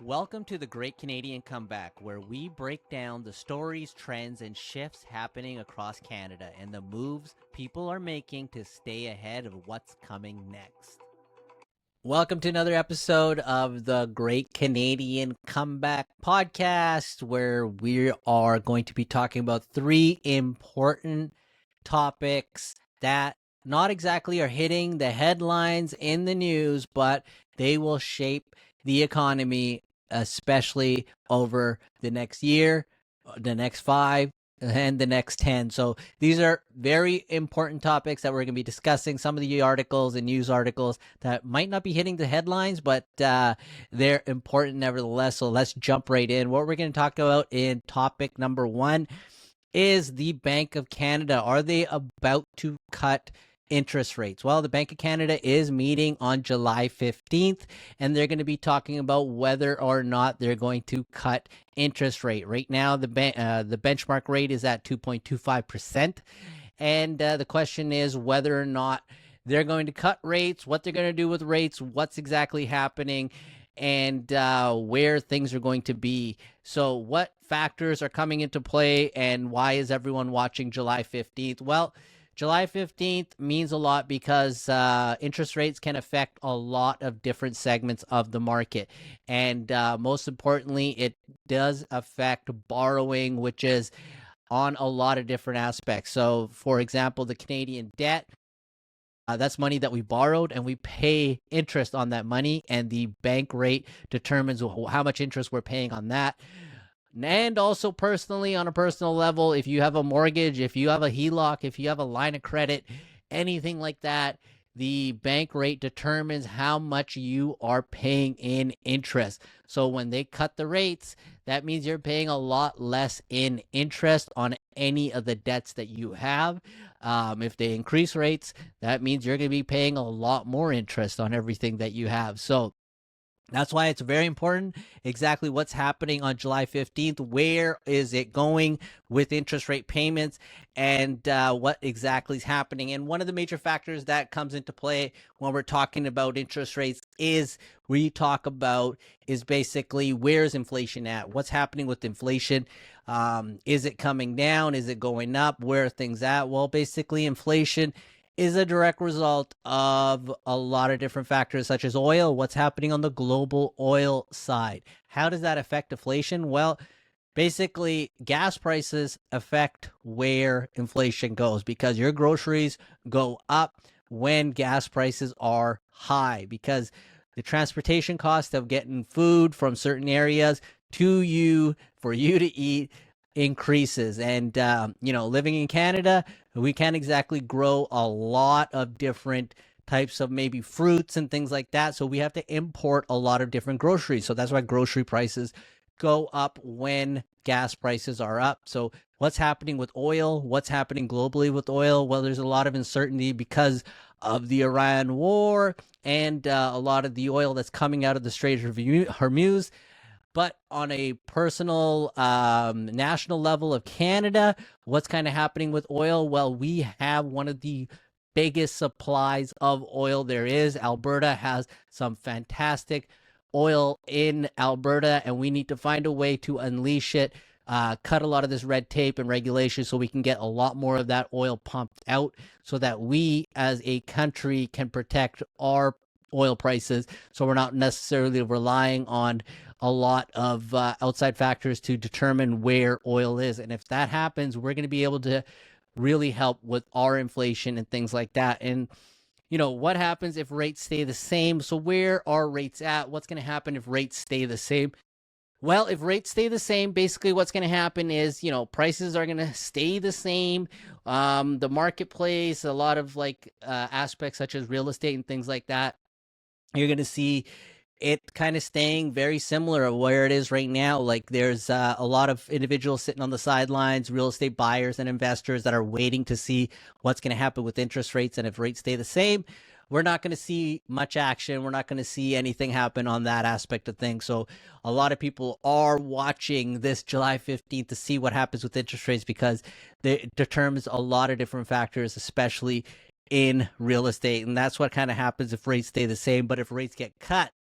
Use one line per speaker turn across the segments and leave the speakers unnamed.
Welcome to the Great Canadian Comeback, where we break down the stories, trends, and shifts happening across Canada and the moves people are making to stay ahead of what's coming next. Welcome to another episode of the Great Canadian Comeback podcast, where we are going to be talking about three important topics that not exactly are hitting the headlines in the news, but they will shape the economy, especially over the next year, the next 5, and the next 10. So these are very important topics that we're going to be discussing. Some of the articles and news articles that might not be hitting the headlines, but they're important nevertheless. So let's jump right in. What we're going to talk about in topic number 1 is the Bank of Canada. Are they about to cut interest rates? Well, the Bank of Canada is meeting on July 15th, and they're going to be talking about whether or not they're going to cut interest rate. Right now, the benchmark rate is at 2.25%, and the question is whether or not they're going to cut rates, what they're going to do with rates, what's exactly happening, and where things are going to be. So what factors are coming into play, and why is everyone watching July 15th? Well, July 15th means a lot because interest rates can affect a lot of different segments of the market. And most importantly, it does affect borrowing, which is on a lot of different aspects. So, for example, the Canadian debt, that's money that we borrowed, and we pay interest on that money, and the bank rate determines how much interest we're paying on that. And also personally, on a personal level, if you have a mortgage, if you have a HELOC, if you have a line of credit, anything like that, the bank rate determines how much you are paying in interest. So when they cut the rates, that means you're paying a lot less in interest on any of the debts that you have. If they increase rates, that means you're going to be paying a lot more interest on everything that you have. So that's why it's very important exactly what's happening on July 15th. Where is it going with interest rate payments, and what exactly is happening? And one of the major factors that comes into play when we're talking about interest rates is basically where's inflation at? What's happening with inflation? Is it coming down? Is it going up? Where are things at? Well, basically inflation is a direct result of a lot of different factors, such as oil. What's happening on the global oil side? How does that affect inflation? Well, basically, gas prices affect where inflation goes, because your groceries go up when gas prices are high, because the transportation cost of getting food from certain areas to you for you to eat increases. And living in Canada, we can't exactly grow a lot of different types of maybe fruits and things like that, so we have to import a lot of different groceries. So that's why grocery prices go up when gas prices are up. So what's happening with oil? What's happening globally with oil? Well, there's a lot of uncertainty because of the Iran war and a lot of the oil that's coming out of the Strait of Hormuz. But on a personal, national level of Canada, what's kind of happening with oil? Well, we have one of the biggest supplies of oil there is. Alberta has some fantastic oil in Alberta, and we need to find a way to unleash it, cut a lot of this red tape and regulation so we can get a lot more of that oil pumped out, so that we as a country can protect our oil prices, so we're not necessarily relying on a lot of outside factors to determine where oil is. And if that happens, we're going to be able to really help with our inflation and things like that. And what happens if rates stay the same? So where are rates at? What's going to happen if rates stay the same? Well, if rates stay the same, basically what's going to happen is, prices are going to stay the same. The marketplace, a lot of aspects such as real estate and things like that, you're going to see it kind of staying very similar to where it is right now. Like there's a lot of individuals sitting on the sidelines, real estate buyers and investors that are waiting to see what's going to happen with interest rates. And if rates stay the same, we're not going to see much action. We're not going to see anything happen on that aspect of things. So a lot of people are watching this July 15th to see what happens with interest rates, because it determines a lot of different factors, especially in real estate. And that's what kind of happens if rates stay the same. But if rates get cut,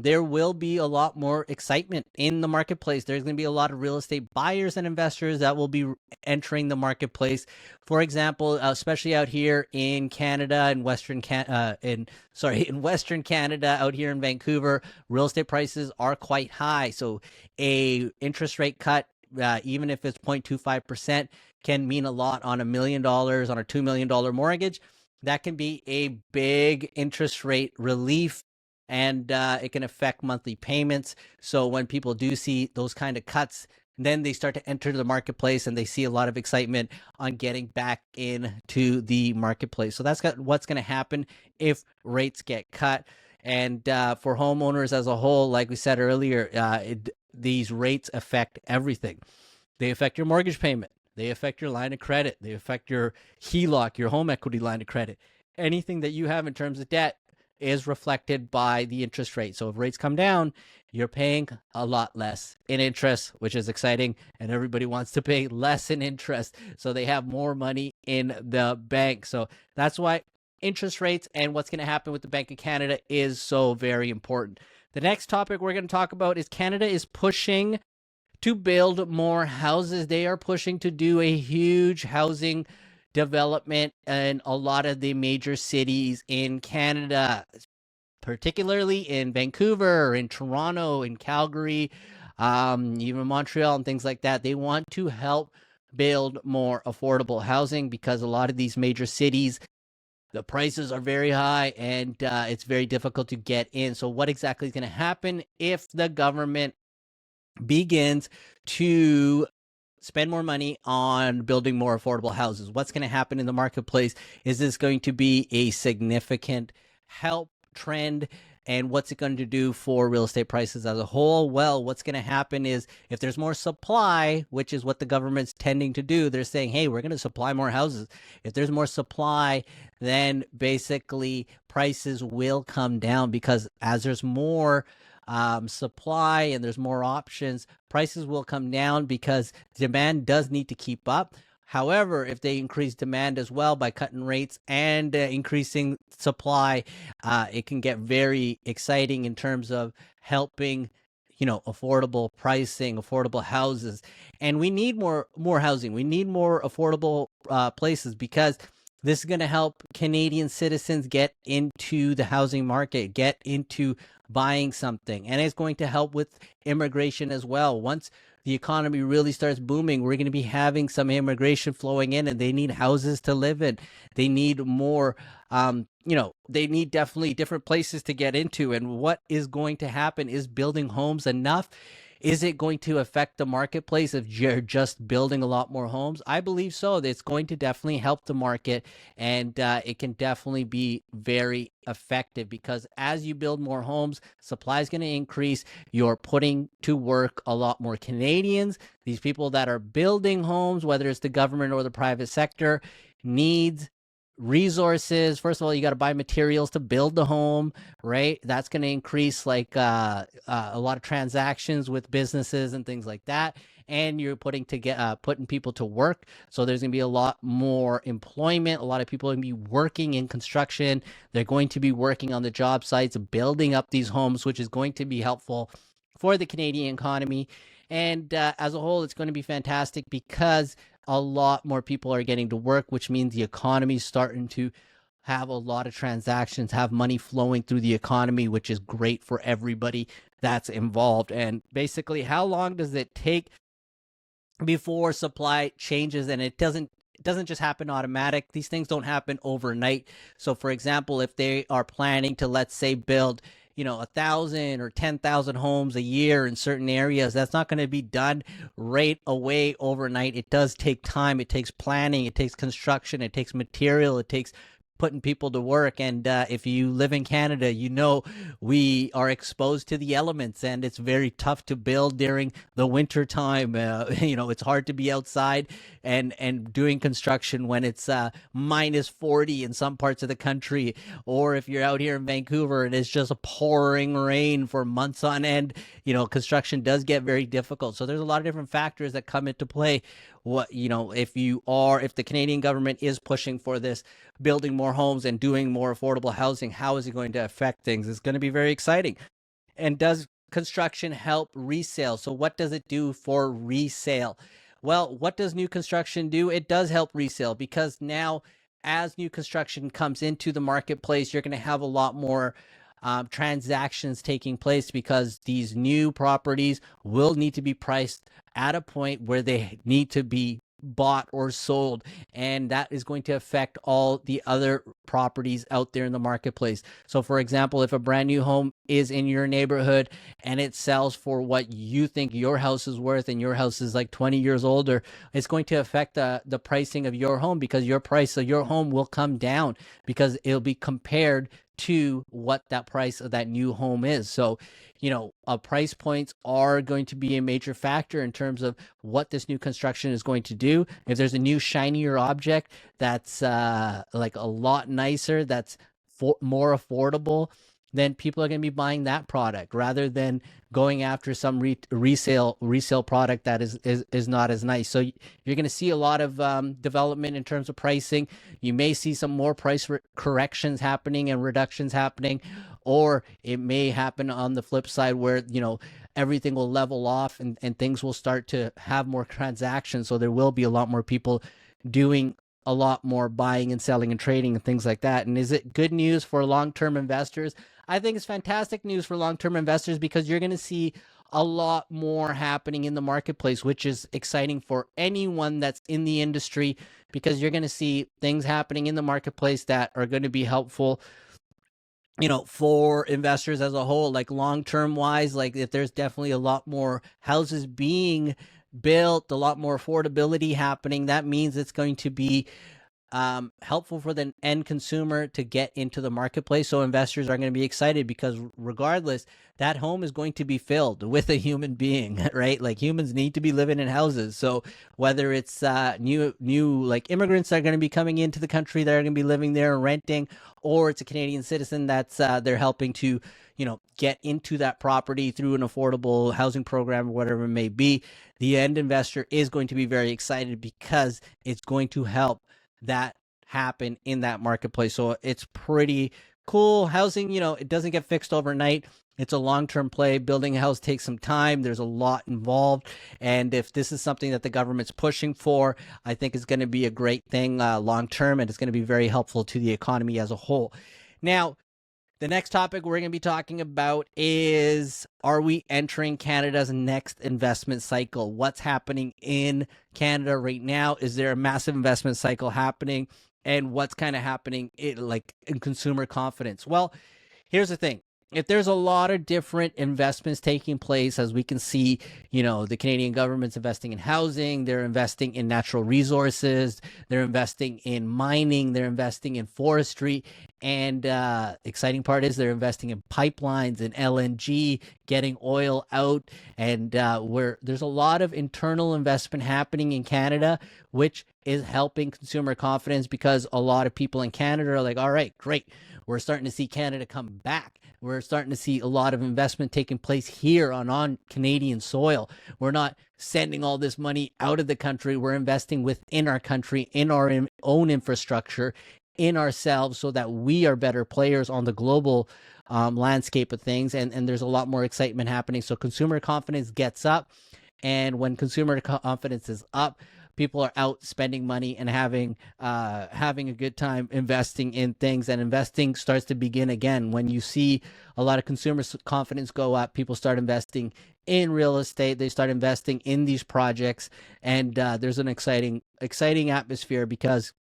there will be a lot more excitement in the marketplace. There's going to be a lot of real estate buyers and investors that will be entering the marketplace. For example, especially out here in Canada and in Western Canada, out here in Vancouver, real estate prices are quite high. So a interest rate cut, even if it's 0.25%, can mean a lot on $1 million on a $2 million mortgage. That can be a big interest rate relief, and it can affect monthly payments. So when people do see those kind of cuts, then they start to enter the marketplace and they see a lot of excitement on getting back into the marketplace. So that's what's going to happen if rates get cut. And for homeowners as a whole, like we said earlier, these rates affect everything. They affect your mortgage payment. They affect your line of credit. They affect your HELOC, your home equity line of credit. Anything that you have in terms of debt is reflected by the interest rate. So if rates come down, you're paying a lot less in interest, which is exciting. And everybody wants to pay less in interest, so they have more money in the bank. So that's why interest rates and what's going to happen with the Bank of Canada is so very important. The next topic we're going to talk about is Canada is pushing to build more houses. They are pushing to do a huge housing development in a lot of the major cities in Canada, particularly in Vancouver, in Toronto, in Calgary, even Montreal and things like that. They want to help build more affordable housing because a lot of these major cities, the prices are very high and it's very difficult to get in. So what exactly is going to happen if the government begins to spend more money on building more affordable houses? What's going to happen in the marketplace? Is this going to be a significant help trend? And what's it going to do for real estate prices as a whole? Well, what's going to happen is if there's more supply, which is what the government's tending to do, they're saying, hey, we're going to supply more houses. If there's more supply, then basically prices will come down, because as there's more supply and there's more options, prices will come down because demand does need to keep up. However, if they increase demand as well by cutting rates and increasing supply, it can get very exciting in terms of helping, affordable pricing, affordable houses. And we need more housing. We need more affordable places, because this is going to help Canadian citizens get into the housing market, get into buying something. And it's going to help with immigration as well. Once the economy really starts booming, we're going to be having some immigration flowing in, and they need houses to live in. They need more, they need definitely different places to get into. And what is going to happen is building homes enough. Is it going to affect the marketplace if you're just building a lot more homes? I believe so. It's going to definitely help the market, and it can definitely be very effective, because as you build more homes, supply is going to increase. You're putting to work a lot more Canadians. These people that are building homes, whether it's the government or the private sector, needs resources. First of all, you got to buy materials to build the home, right? That's going to increase like a lot of transactions with businesses and things like that. And you're putting people to work, so there's going to be a lot more employment. A lot of people are going to be working in construction. They're going to be working on the job sites, building up these homes, which is going to be helpful for the Canadian economy. And as a whole, it's going to be fantastic because a lot more people are getting to work, which means the economy is starting to have a lot of transactions, have money flowing through the economy, which is great for everybody that's involved. And basically, how long does it take before supply changes? And it doesn't just happen automatic. These things don't happen overnight. So for example, if they are planning to, let's say, build 1,000 or 10,000 homes a year in certain areas, that's not going to be done right away overnight. It does take time. It takes planning. It takes construction. It takes material. It takes putting people to work. And if you live in Canada, we are exposed to the elements, and it's very tough to build during the winter time. It's hard to be outside and doing construction when it's minus 40 in some parts of the country, or if you're out here in Vancouver and it's just a pouring rain for months on end. Construction does get very difficult. So there's a lot of different factors that come into play. If the Canadian government is pushing for this, building more homes and doing more affordable housing, how is it going to affect things? It's going to be very exciting. And does construction help resale? So what does it do for resale? Well, what does new construction do? It does help resale, because now as new construction comes into the marketplace, you're going to have a lot more transactions taking place, because these new properties will need to be priced at a point where they need to be bought or sold, and that is going to affect all the other properties out there in the marketplace. So for example, if a brand new home is in your neighborhood and it sells for what you think your house is worth, and your house is like 20 years older, it's going to affect the pricing of your home, because your price of your home will come down, because it'll be compared to what that price of that new home is. So, price points are going to be a major factor in terms of what this new construction is going to do. If there's a new shinier object that's like a lot nicer, that's more affordable, then people are going to be buying that product rather than going after some resale product that is not as nice. So you're going to see a lot of development in terms of pricing. You may see some more price corrections happening and reductions happening, or it may happen on the flip side where everything will level off, and things will start to have more transactions. So there will be a lot more people doing a lot more buying and selling and trading and things like that. And is it good news for long-term investors? I think it's fantastic news for long-term investors, because you're going to see a lot more happening in the marketplace, which is exciting for anyone that's in the industry, because you're going to see things happening in the marketplace that are going to be helpful for investors as a whole. Like long-term wise, like if there's definitely a lot more houses being built, a lot more affordability happening, that means it's going to be helpful for the end consumer to get into the marketplace. So investors are going to be excited, because regardless, that home is going to be filled with a human being, right? Like humans need to be living in houses. So whether it's new like immigrants that are going to be coming into the country that are going to be living there and renting, or it's a Canadian citizen that's they're helping to get into that property through an affordable housing program or whatever it may be, the end investor is going to be very excited, because it's going to help that happen in that marketplace. So it's pretty cool. Housing, it doesn't get fixed overnight. It's a long-term play. Building a house takes some time. There's a lot involved. And if this is something that the government's pushing for, I think it's going to be a great thing long-term, and it's going to be very helpful to the economy as a whole. Now, the next topic we're going to be talking about is, are we entering Canada's next investment cycle? What's happening in Canada right now? Is there a massive investment cycle happening? And what's kind of happening in consumer confidence? Well, here's the thing. If there's a lot of different investments taking place, as we can see, the Canadian government's investing in housing, they're investing in natural resources, they're investing in mining, they're investing in forestry, and exciting part is they're investing in pipelines and LNG, getting oil out, and where there's a lot of internal investment happening in Canada, which is helping consumer confidence, because a lot of people in Canada are like, all right, great, we're starting to see Canada come back. We're starting to see a lot of investment taking place here on Canadian soil. We're not sending all this money out of the country. We're investing within our country, in our own infrastructure, in ourselves, so that we are better players on the global landscape of things. And there's a lot more excitement happening. So consumer confidence gets up. And when consumer confidence is up, people are out spending money and having a good time investing in things, and investing starts to begin again. When you see a lot of consumer confidence go up, people start investing in real estate, they start investing in these projects, and there's an exciting atmosphere, because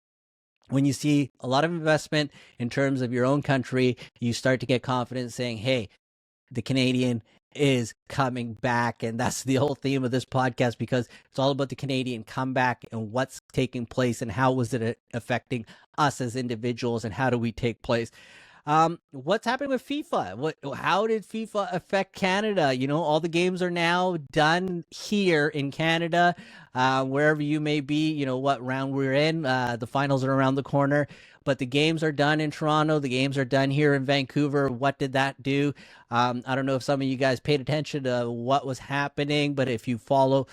when you see a lot of investment in terms of your own country, you start to get confidence saying, hey, the Canadian is coming back. And that's the whole theme of this podcast, because it's all about the Canadian comeback and what's taking place and how was it affecting us as individuals, and how do we take place. What's happening with FIFA? How did FIFA affect Canada? All the games are now done here in Canada, wherever you may be, what round we're in. The finals are around the corner, but the games are done in Toronto. The games are done here in Vancouver. What did that do? I don't know if some of you guys paid attention to what was happening, but if you follow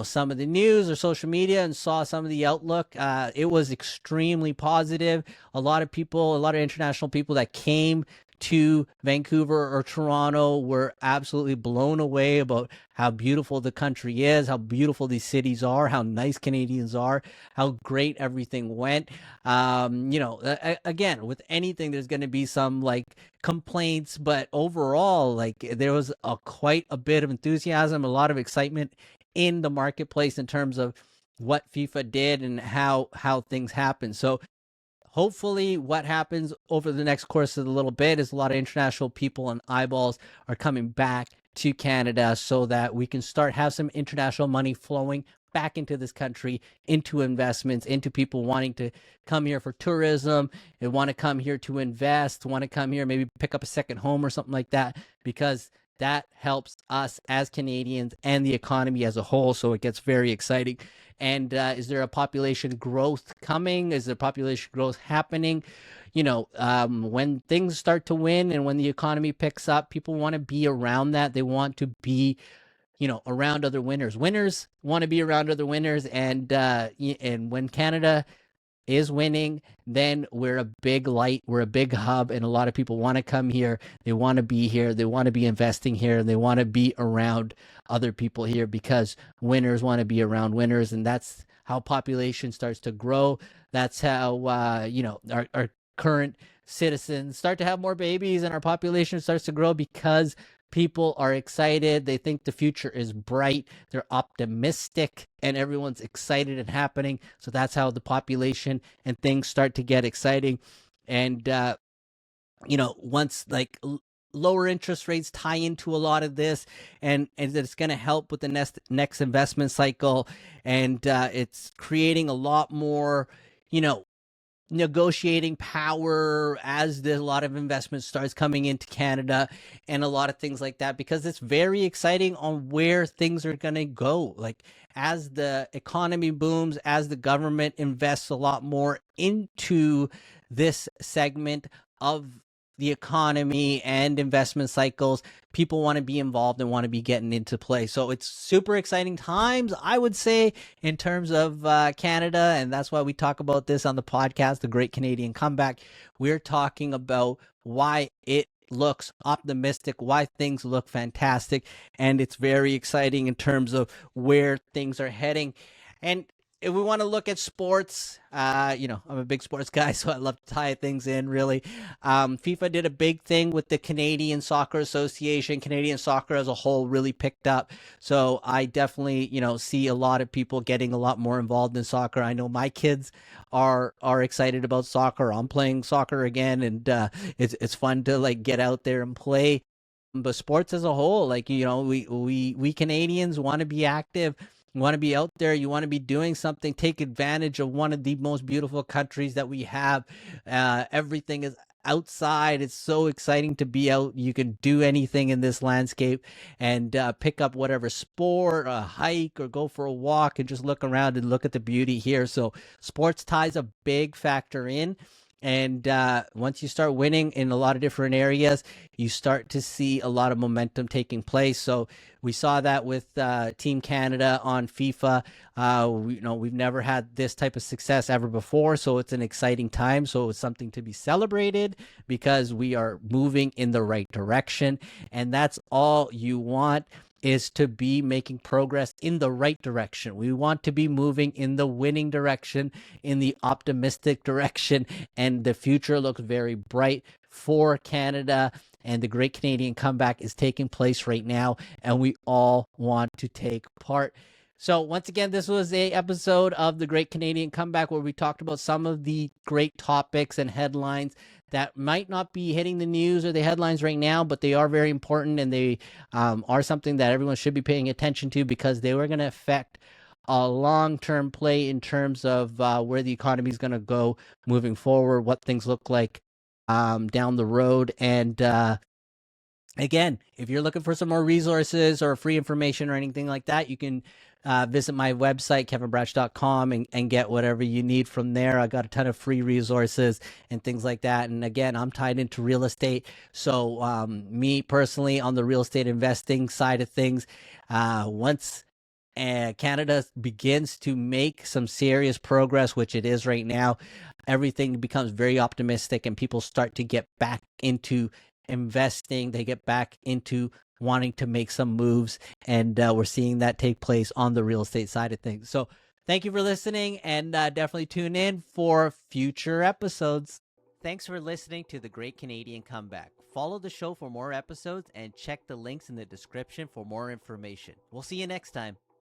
some of the news or social media and saw some of the outlook, it was extremely positive. A lot of international people that came to Vancouver or Toronto were absolutely blown away about how beautiful the country is, how beautiful these cities are, how nice Canadians are, how great everything went. Again, with anything, there's going to be some like complaints, but overall, like there was quite a bit of enthusiasm, a lot of excitement in the marketplace in terms of what FIFA did and how things happen. So hopefully what happens over the next course of the little bit is a lot of international people and eyeballs are coming back to Canada so that we can have some international money flowing back into this country, into investments, into people wanting to come here for tourism and want to come here to invest, want to come here, maybe pick up a second home or something like that, because that helps us as Canadians and the economy as a whole. So it gets very exciting. And is there a population growth coming? Is there population growth happening? When things start to win and when the economy picks up, people want to be around that. They want to be, around other winners. Winners want to be around other winners. And when Canada is winning, then we're a big light, we're a big hub, and a lot of people want to come here. They want to be here, they want to be investing here, and they want to be around other people here because winners want to be around winners, and that's how population starts to grow. That's how our current citizens start to have more babies, and our population starts to grow because people are excited. They think the future is bright. They're optimistic and everyone's excited and happening. So that's how the population and things start to get exciting. And, once like lower interest rates tie into a lot of this and it's going to help with the next investment cycle. And it's creating a lot more, negotiating power as a lot of investment starts coming into Canada and a lot of things like that, because it's very exciting on where things are going to go. Like as the economy booms, as the government invests a lot more into this segment of the economy and investment cycles, people want to be involved and want to be getting into play. So it's super exciting times, I would say, in terms of Canada. And that's why we talk about this on the podcast, The Great Canadian Comeback. We're talking about why it looks optimistic, why things look fantastic. And it's very exciting in terms of where things are heading. And if we want to look at sports, I'm a big sports guy, so I love to tie things in, really. FIFA did a big thing with the Canadian Soccer Association. Canadian soccer as a whole really picked up. So I definitely, see a lot of people getting a lot more involved in soccer. I know my kids are excited about soccer. I'm playing soccer again, and it's fun to like get out there and play. But sports as a whole, like, we Canadians want to be active. You want to be out there. You want to be doing something. Take advantage of one of the most beautiful countries that we have. Everything is outside. It's so exciting to be out. You can do anything in this landscape and pick up whatever sport, a hike, or go for a walk and just look around and look at the beauty here. So sports ties a big factor in. And once you start winning in a lot of different areas, you start to see a lot of momentum taking place. So we saw that with Team Canada on FIFA. We've never had this type of success ever before. So it's an exciting time. So it's something to be celebrated because we are moving in the right direction. And that's all you want, is to be making progress in the right direction. We want to be moving in the winning direction, in the optimistic direction, and the future looks very bright for Canada. And the Great Canadian Comeback is taking place right now, and we all want to take part. So once again, this was a episode of the Great Canadian Comeback where we talked about some of the great topics and headlines that might not be hitting the news or the headlines right now, but they are very important, and they are something that everyone should be paying attention to because they were going to affect a long-term play in terms of where the economy is going to go moving forward, what things look like down the road. And again, if you're looking for some more resources or free information or anything like that, you can visit my website, kevinbratch.com, and get whatever you need from there. I got a ton of free resources and things like that. And again, I'm tied into real estate. So me personally, on the real estate investing side of things, once Canada begins to make some serious progress, which it is right now, everything becomes very optimistic and people start to get back into investing, they get back into wanting to make some moves, and we're seeing that take place on the real estate side of things. So thank you for listening, and definitely tune in for future episodes. Thanks for listening to The Great Canadian Comeback. Follow the show for more episodes and check the links in the description for more information. We'll see you next time.